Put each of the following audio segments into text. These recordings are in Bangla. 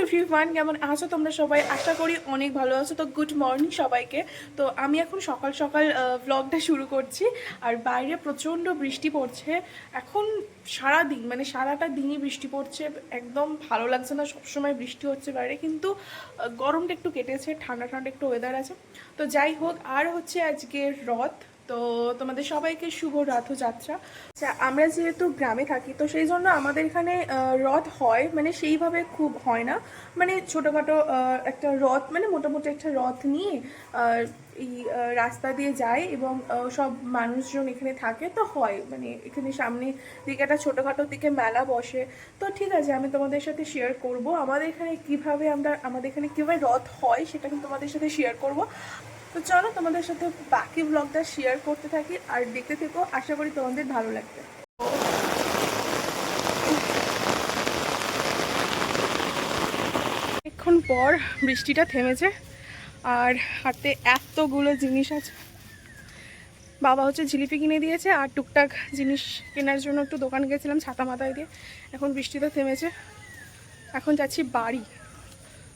এভরিওয়ান, কেমন আছো তোমরা সবাই? আশা করি অনেক ভালো আছো। তো গুড মর্নিং সবাইকে। তো আমি এখন সকাল সকাল ব্লগটা শুরু করছি। আর বাইরে প্রচণ্ড বৃষ্টি পড়ছে এখন। সারাদিন মানে সারাটা দিনই বৃষ্টি পড়ছে, একদম ভালো লাগছে না। সবসময় বৃষ্টি হচ্ছে বাইরে, কিন্তু গরমটা একটু কেটেছে, ঠান্ডা ঠান্ডা একটু ওয়েদার আছে। তো যাই হোক, আর হচ্ছে আজকে রথ। তো তোমাদের সবাইকে শুভ রথযাত্রা। আচ্ছা, আমরা যেহেতু গ্রামে থাকি তো সেই জন্য আমাদের এখানে রথ হয়, মানে সেইভাবে খুব হয় না। মানে ছোটোখাটো একটা রথ, মানে মোটামুটি একটা রথ নিয়ে এই রাস্তা দিয়ে যায় এবং সব মানুষজন এখানে থাকে, তো হয়। মানে এখানে সামনে দিকে একটা ছোটোখাটো দিকে মেলা বসে। তো ঠিক আছে, আমি তোমাদের সাথে শেয়ার করব আমাদের এখানে কীভাবে আমাদের এখানে কীভাবে রথ হয়, সেটা কিন্তু তোমাদের সাথে শেয়ার করব। তো চলো তোমাদের সাথে বাকি ব্লগটা শেয়ার করতে থাকি আর দেখতে থেকো, আশা করি তোমাদের ভালো লাগবে। অনেকক্ষণ পর বৃষ্টিটা থেমেছে আর হাতে এতগুলো জিনিস আছে। বাবা হচ্ছে জিলিপি কিনে দিয়েছে আর টুকটাক জিনিস কেনার জন্য একটু দোকান গেছিলাম ছাতা মাথায় দিয়ে। এখন বৃষ্টিটা থেমেছে, এখন যাচ্ছি বাড়ি।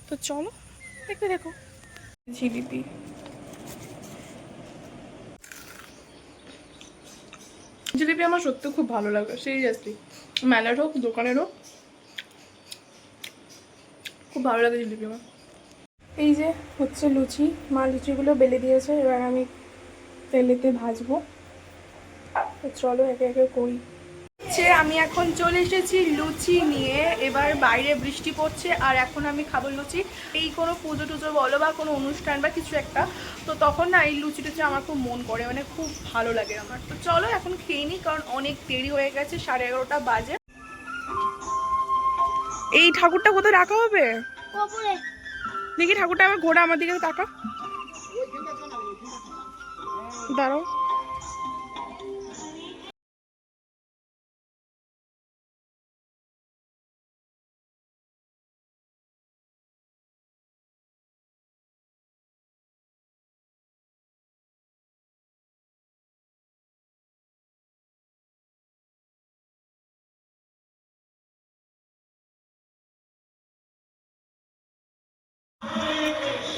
তো চলো দেখতে দেখো। জিলিপি, জিলিপি আমার সত্যি খুব ভালো লাগে, সিরিয়াসলি। মেলার হোক দোকানের হোক, খুব ভালো লাগে জিলিপি আমার। এই যে হচ্ছে লুচি, মা লুচিগুলো বেলে দিয়েছে, এবার আমি তেলেতে ভাজবো। তো চলো একে একে করি। আমি এখন চলে এসেছি লুচি নিয়ে। এবার বাইরে বৃষ্টি পড়ছে আর এখন আমি খাবো লুচি। এই কোনো পুজো টুজো বলো বা কোনো অনুষ্ঠান বা কিছু একটা, তো তখন না এই লুচি টুচি আমার খুব মন করে, মানে খুব ভালো লাগে আমার। তো চলো এখন খেয়ে নিই, কারণ অনেক দেরি হয়ে গেছে, 11:30 বাজে। এই ঠাকুরটা কোথায় রাখা হবে? দেখি ঠাকুরটা আবার ঘোরা, আমার দিকে তাকা। দাঁড়াও।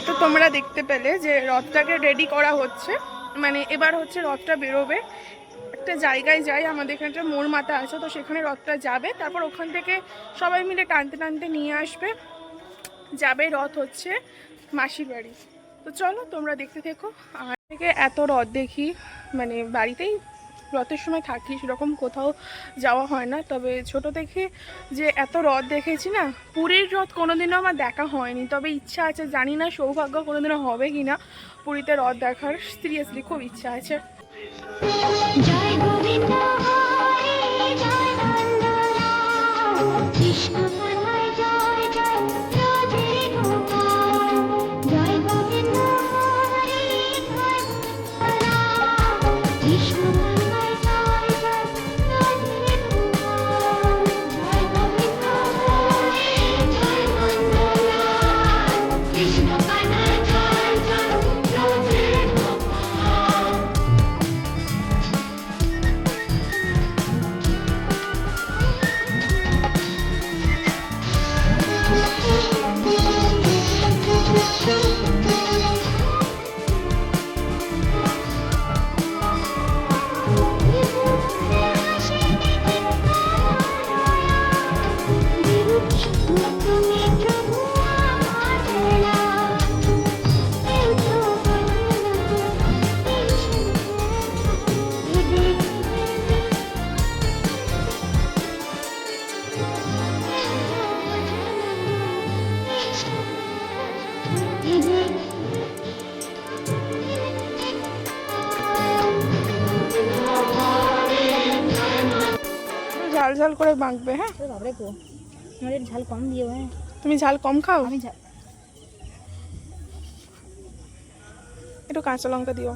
তো তোমরা দেখতে পেলে যে রথটাকে রেডি করা হচ্ছে, মানে এবার হচ্ছে রথটা বেরোবে। একটা জায়গায় যাই, আমাদের এখানে একটা মোড় মাথা আছে, তো সেখানে রথটা যাবে, তারপর ওখান থেকে সবাই মিলে টানতে টানতে নিয়ে আসবে, যাবে রথ হচ্ছে মাসির বাড়ি। তো চলো তোমরা দেখতে থেকো। আর থেকে এত রথ দেখি, মানে বাড়িতেই রথের সময় থাকি, সেরকম কোথাও যাওয়া হয় না। তবে ছোট থেকে যে এত রথ দেখেছি না, পুরীর রথ কোনোদিনও আমার দেখা হয়নি, তবে ইচ্ছা আছে, জানি না সৌভাগ্য কোনোদিনও হবে কি না পুরীতে রথ দেখার। সিরিয়াসলি খুব ইচ্ছা আছে। জয় গোবিন্দ কৃষ্ণ। ঝাল ঝাল করে মাখবে। হ্যাঁ বাবরে গো, আমার ঝাল কম দিও। হ্যাঁ তুমি ঝাল কম খাও? আমি একটু কাঁচা লঙ্কা দিও।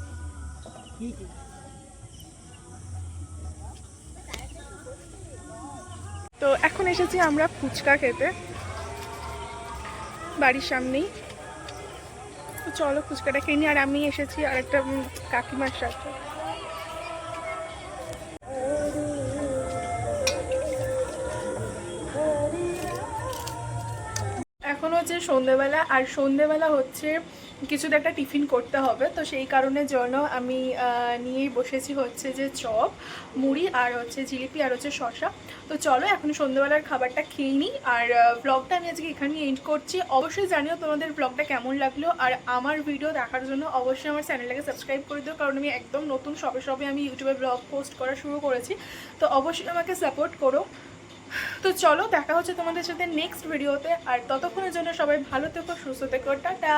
তো এখন এসেছি আমরা ফুচকা খেতে বাড়ির সামনেই। তো চলো ফুচকাটা কিনি। আর আমি এসেছি আর একটা কাকিমার সাথে। এখন এখন হচ্ছে সন্ধেবেলা, আর সন্ধেবেলা হচ্ছে কিছু একটা টিফিন করতে হবে, তো সেই কারণের জন্য আমি নিয়েই বসেছি হচ্ছে যে চপ, মুড়ি আর হচ্ছে জিলিপি আর হচ্ছে শসা। তো চলো এখন সন্ধ্যেবেলার খাবারটা খেয়ে নিই, আর ব্লগটা আমি আজকে এখানেই এন্ড করছি। অবশ্যই জানিও তোমাদের ব্লগটা কেমন লাগলো, আর আমার ভিডিও দেখার জন্য অবশ্যই আমার চ্যানেলটাকে সাবস্ক্রাইব করে দিও, কারণ আমি একদম নতুন সবে আমি ইউটিউবে ব্লগ পোস্ট করা শুরু করেছি, তো অবশ্যই আমাকে সাপোর্ট করো। তো চলো দেখা হচ্ছে তোমাদের সাথে নেক্সট ভিডিওতে, আর ততক্ষণের জন্য সবাই ভালো থেকো, সুস্থ থেকো, টাটা।